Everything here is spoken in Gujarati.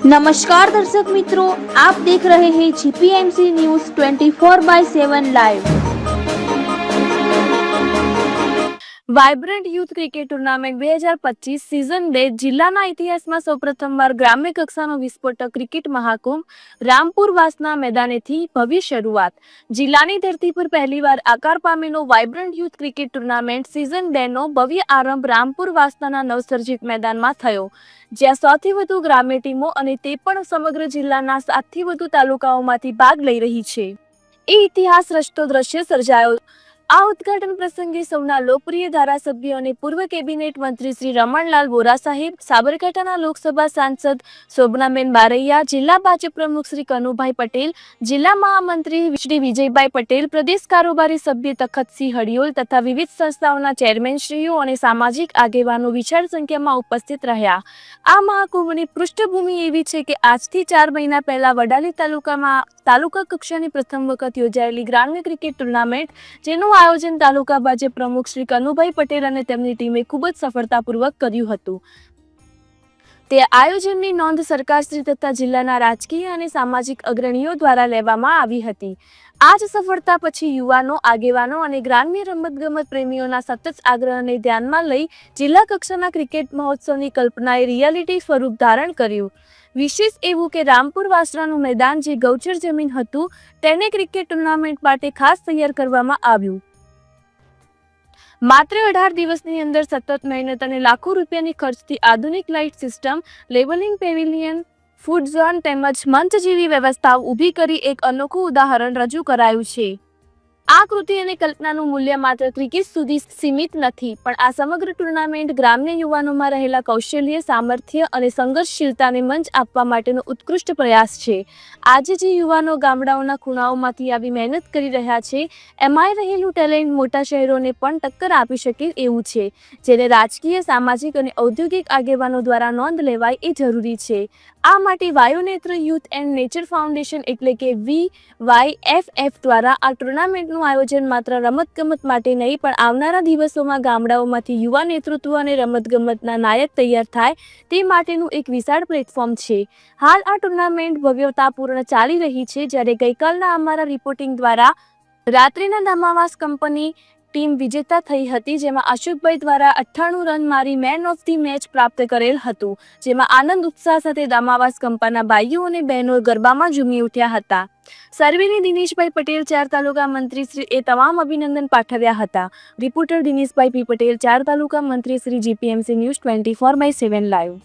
नमस्कार दर्शक मित्रों, आप देख रहे हैं जीपीएमसी news 24/7 live. Vibrant youth cricket tournament 2025 season 2 જિલ્લાના ઇતિહાસમાં સૌપ્રથમવાર ગ્રામ્ય કક્ષાનો વિસ્ફોટક ક્રિકેટ મહાકુંભ રામપુર વાસના મેદાનેથી ભવ્ય શરૂઆત। જિલ્લાની ધરતી પર પહેલીવાર આકાર પામેલો vibrant youth cricket tournament season 2 નો ભવ્ય આરંભ રામપુર વાસના નવસર્જિત મેદાનમાં થયો, જ્યાં સૌથી વધુ ગ્રામ્ય ટીમો અને તે પણ સમગ્ર જિલ્લાના 7થી વધુ તાલુકાઓમાંથી ભાગ લઈ રહી છે। એ ઇતિહાસ રચતો દ્રશ્ય સર્જાયો। આ ઉદ્ઘાટન પ્રસંગે સૌના લોકપ્રિય ધારાસભ્ય અને પૂર્વ કેબિનેટ મંત્રી શ્રી રમણલાલ વોરા સાહેબ, સાબરકાંઠાના લોકસભા સાંસદ શોભનાબેન બારૈયા, જિલ્લા ભાજપ પ્રમુખ શ્રી કનુભાઈ પટેલ, જિલ્લા મહામંત્રી શ્રી વિજયભાઈ પટેલ, પ્રદેશ કારોબારી સભ્ય તખતસિંહ હડિયોલ તથા વિવિધ સંસ્થાઓના ચેરમેનશ્રીઓ અને સામાજિક આગેવાનો વિશાળ સંખ્યામાં ઉપસ્થિત રહ્યા। આ મહાકુંભની પૃષ્ઠભૂમિ એવી છે કે આજથી 4 મહિના પહેલા વડાલી તાલુકામાં તાલુકા કક્ષાની પ્રથમ વખત યોજાયેલી ગ્રામ્ય ક્રિકેટ ટુર્નામેન્ટ, જેનું આયોજન તાલુકા ભાજપ પ્રમુખ શ્રી કનુભાઈ પટેલ અને તેમની ટીમે ખૂબ જ સફળતાપૂર્વક કર્યું હતું। તે આયોજનની નોંધ સરકારશ્રી તથા જિલ્લાના રાજકીય અને સામાજિક અગ્રણીઓ દ્વારા લેવામાં આવી હતી। આ જ સફળતા પછી યુવાનો, આગેવાનો અને ગ્રામ્ય રમતગમત પ્રેમીઓના સતત આગ્રહને ધ્યાનમાં લઈ જિલ્લા કક્ષાના ક્રિકેટ મહોત્સવની કલ્પનાએ રિયાલિટી સ્વરૂપ ધારણ કર્યું। વિશેષ એવું કે રામપુર વાસણાનું મેદાન, જે ગૌચર જમીન હતું, તેને ક્રિકેટ ટુર્નામેન્ટ માટે ખાસ તૈયાર કરવામાં આવ્યું। માત્ર 18 દિવસની અંદર સતત મહેનત અને લાખો રૂપિયાની ખર્ચથી આધુનિક light system, labelling, pavilion, food zone તેમજ મંચ જેવી વ્યવસ્થાઓ ઊભી કરી એક અનોખું ઉદાહરણ રજૂ કરાયું છે। આ કૃતિ અને કલ્પનાનું મૂલ્ય માત્ર ક્રિકેટ સુધી સીમિત નથી, પણ આ સમગ્ર ટુર્નામેન્ટ ગ્રામ્ય યુવાનોમાં રહેલા કૌશલ્ય, સામર્થ્ય અને સંઘર્ષશીલતાને મંચ આપવા માટેનો ઉત્કૃષ્ટ પ્રયાસ છે। આજે જે યુવાનો ગામડાઓના ખૂણાઓમાંથી આવી મહેનત કરી રહ્યા છે, એમાંય રહેલું ટેલેન્ટ મોટા શહેરોને પણ ટક્કર આપી શકે એવું છે, જેને રાજકીય, સામાજિક અને ઔદ્યોગિક આગેવાનો દ્વારા નોંધ લેવાય એ જરૂરી છે। આ માટે વાયુનેત્ર યુથ એન્ડ નેચર ફાઉન્ડેશન એટલે કે VYFF દ્વારા આ ટુર્નામેન્ટનું આયોજન માત્ર રમતગમત માટે નહીં, પણ આવનારા દિવસોમાં ગામડાઓમાંથી યુવા નેતૃત્વ અને રમતગમતના નાયક તૈયાર થાય તે માટેનું એક વિશાળ પ્લેટફોર્મ છે। હાલ આ ટુર્નામેન્ટ ભવ્યતાપૂર્ણ ચાલી રહી છે, જ્યારે ગઈકાલના અમારા રિપોર્ટિંગ દ્વારા રાત્રિના દામાવાસ કંપની ટીમ વિજેતા થઈ હતી, જેમાં અશોકભાઈ દ્વારા 98 રન મારી મેન ઓફ ધી મેચ પ્રાપ્ત કરેલ હતું, જેમાં આનંદ ઉત્સાહ સાથે દામાવાસ કંપાના ભાઈઓ અને બહેનો ગરબામાં ઝૂમી ઉઠ્યા હતા। સર્વેની દિનેશભાઈ પટેલ, 4 તાલુકા મંત્રી શ્રી એ તમામ અભિનંદન પાઠવ્યા હતા। રિપોર્ટર દિનેશભાઈ પી પટેલ, 4 તાલુકા મંત્રી શ્રી, જીપીએમસી ન્યૂઝ 24/7 લાઈવ।